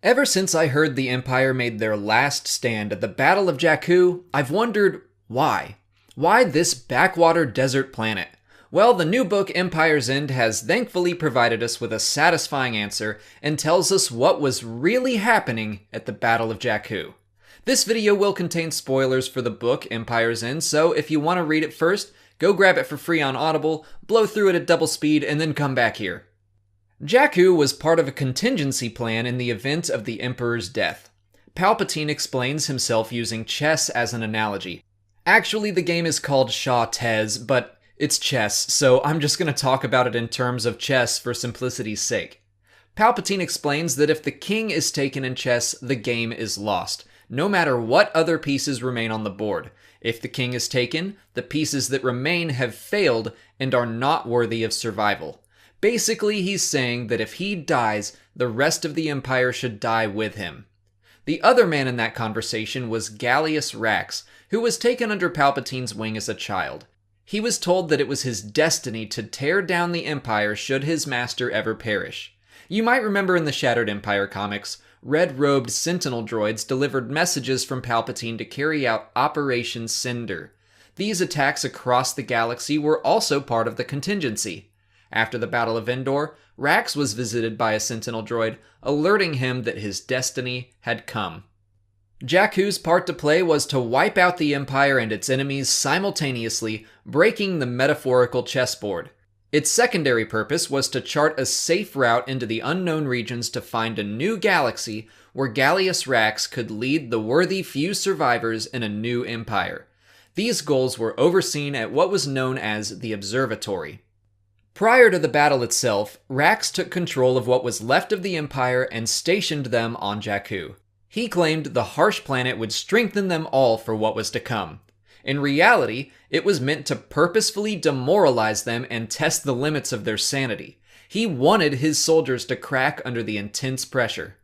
Ever since I heard the Empire made their last stand at the Battle of Jakku, I've wondered why. Why this backwater desert planet? Well, the new book Empire's End has thankfully provided us with a satisfying answer and tells us what was really happening at the Battle of Jakku. This video will contain spoilers for the book Empire's End, so if you want to read it first, go grab it for free on Audible, blow through it at double speed, and then come back here. Jakku was part of a contingency plan in the event of the Emperor's death. Palpatine explains himself using chess as an analogy. Actually, the game is called Shah Tez, but it's chess, so I'm just going to talk about it in terms of chess for simplicity's sake. Palpatine explains that if the king is taken in chess, the game is lost, no matter what other pieces remain on the board. If the king is taken, the pieces that remain have failed and are not worthy of survival. Basically, he's saying that if he dies, the rest of the Empire should die with him. The other man in that conversation was Gallius Rax, who was taken under Palpatine's wing as a child. He was told that it was his destiny to tear down the Empire should his master ever perish. You might remember in the Shattered Empire comics, red-robed Sentinel droids delivered messages from Palpatine to carry out Operation Cinder. These attacks across the galaxy were also part of the contingency. After the Battle of Endor, Rax was visited by a Sentinel droid, alerting him that his destiny had come. Jakku's part to play was to wipe out the Empire and its enemies simultaneously, breaking the metaphorical chessboard. Its secondary purpose was to chart a safe route into the unknown regions to find a new galaxy where Gallius Rax could lead the worthy few survivors in a new empire. These goals were overseen at what was known as the Observatory. Prior to the battle itself, Rax took control of what was left of the Empire and stationed them on Jakku. He claimed the harsh planet would strengthen them all for what was to come. In reality, it was meant to purposefully demoralize them and test the limits of their sanity. He wanted his soldiers to crack under the intense pressure.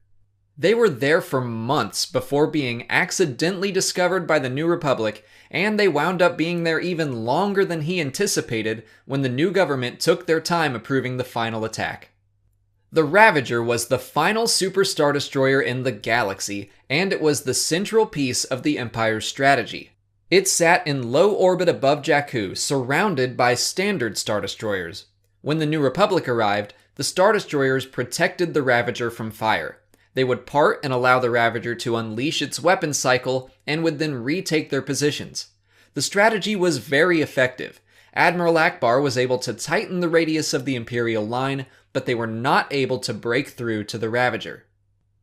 They were there for months before being accidentally discovered by the New Republic, and they wound up being there even longer than he anticipated when the new government took their time approving the final attack. The Ravager was the final Super Star Destroyer in the galaxy, and it was the central piece of the Empire's strategy. It sat in low orbit above Jakku, surrounded by standard Star Destroyers. When the New Republic arrived, the Star Destroyers protected the Ravager from fire. They would part and allow the Ravager to unleash its weapon cycle and would then retake their positions. The strategy was very effective. Admiral Ackbar was able to tighten the radius of the Imperial line, but they were not able to break through to the Ravager.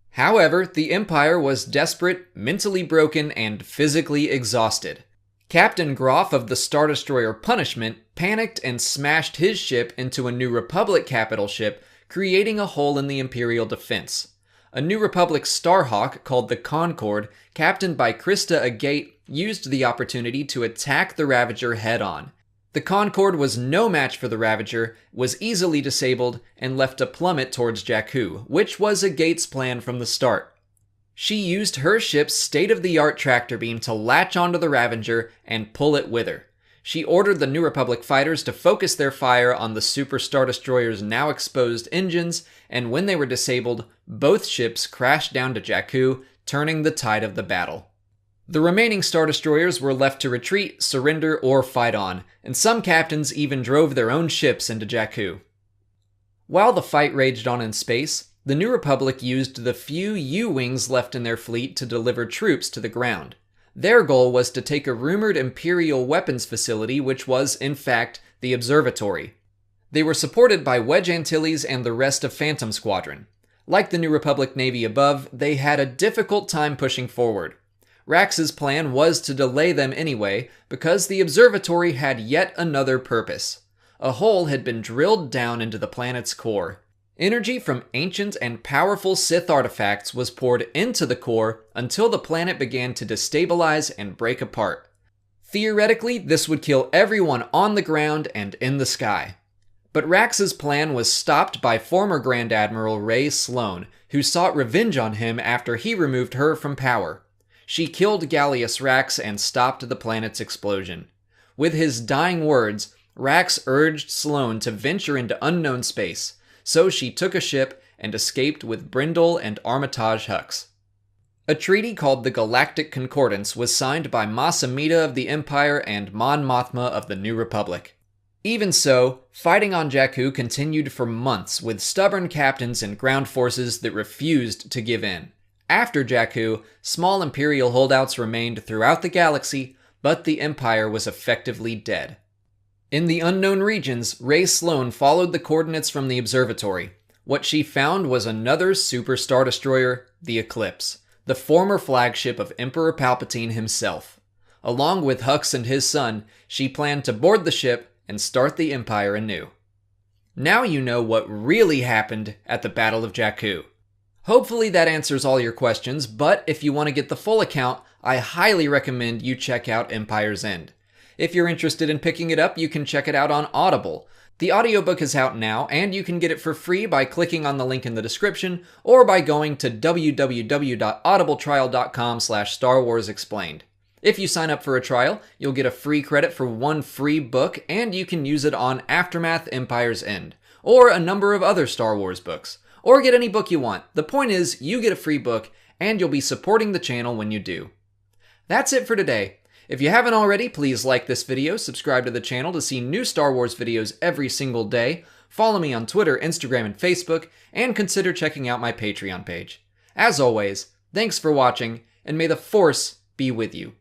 However, the Empire was desperate, mentally broken, and physically exhausted. Captain Groff of the Star Destroyer Punishment panicked and smashed his ship into a New Republic capital ship, creating a hole in the Imperial defense. A New Republic Starhawk called the Concorde, captained by Krista Agate, used the opportunity to attack the Ravager head-on. The Concorde was no match for the Ravager, was easily disabled, and left to plummet towards Jakku, which was Agate's plan from the start. She used her ship's state-of-the-art tractor beam to latch onto the Ravager and pull it with her. She ordered the New Republic fighters to focus their fire on the Super Star Destroyer's now exposed engines, and when they were disabled, both ships crashed down to Jakku, turning the tide of the battle. The remaining Star Destroyers were left to retreat, surrender, or fight on, and some captains even drove their own ships into Jakku. While the fight raged on in space, the New Republic used the few U-wings left in their fleet to deliver troops to the ground. Their goal was to take a rumored Imperial weapons facility, which was, in fact, the Observatory. They were supported by Wedge Antilles and the rest of Phantom Squadron. Like the New Republic Navy above, they had a difficult time pushing forward. Rax's plan was to delay them anyway, because the Observatory had yet another purpose. A hole had been drilled down into the planet's core. Energy from ancient and powerful Sith artifacts was poured into the core until the planet began to destabilize and break apart. Theoretically, this would kill everyone on the ground and in the sky. But Rax's plan was stopped by former Grand Admiral Rey Sloane, who sought revenge on him after he removed her from power. She killed Gallius Rax and stopped the planet's explosion. With his dying words, Rax urged Sloane to venture into unknown space, so she took a ship and escaped with Brindle and Armitage Hux. A treaty called the Galactic Concordance was signed by Mas Amedda of the Empire and Mon Mothma of the New Republic. Even so, fighting on Jakku continued for months with stubborn captains and ground forces that refused to give in. After Jakku, small Imperial holdouts remained throughout the galaxy, but the Empire was effectively dead. In the unknown regions, Ray Sloan followed the coordinates from the observatory. What she found was another super star destroyer, the Eclipse, the former flagship of Emperor Palpatine himself. Along with Hux and his son, she planned to board the ship and start the Empire anew. Now you know what really happened at the Battle of Jakku. Hopefully that answers all your questions, but if you want to get the full account, I highly recommend you check out Empire's End. If you're interested in picking it up, you can check it out on Audible. The audiobook is out now, and you can get it for free by clicking on the link in the description, or by going to www.audibletrial.com/Star Wars Explained. If you sign up for a trial, you'll get a free credit for one free book, and you can use it on Aftermath Empire's End, or a number of other Star Wars books. Or get any book you want. The point is, you get a free book, and you'll be supporting the channel when you do. That's it for today. If you haven't already, please like this video, subscribe to the channel to see new Star Wars videos every single day, follow me on Twitter, Instagram, and Facebook, and consider checking out my Patreon page. As always, thanks for watching, and may the Force be with you.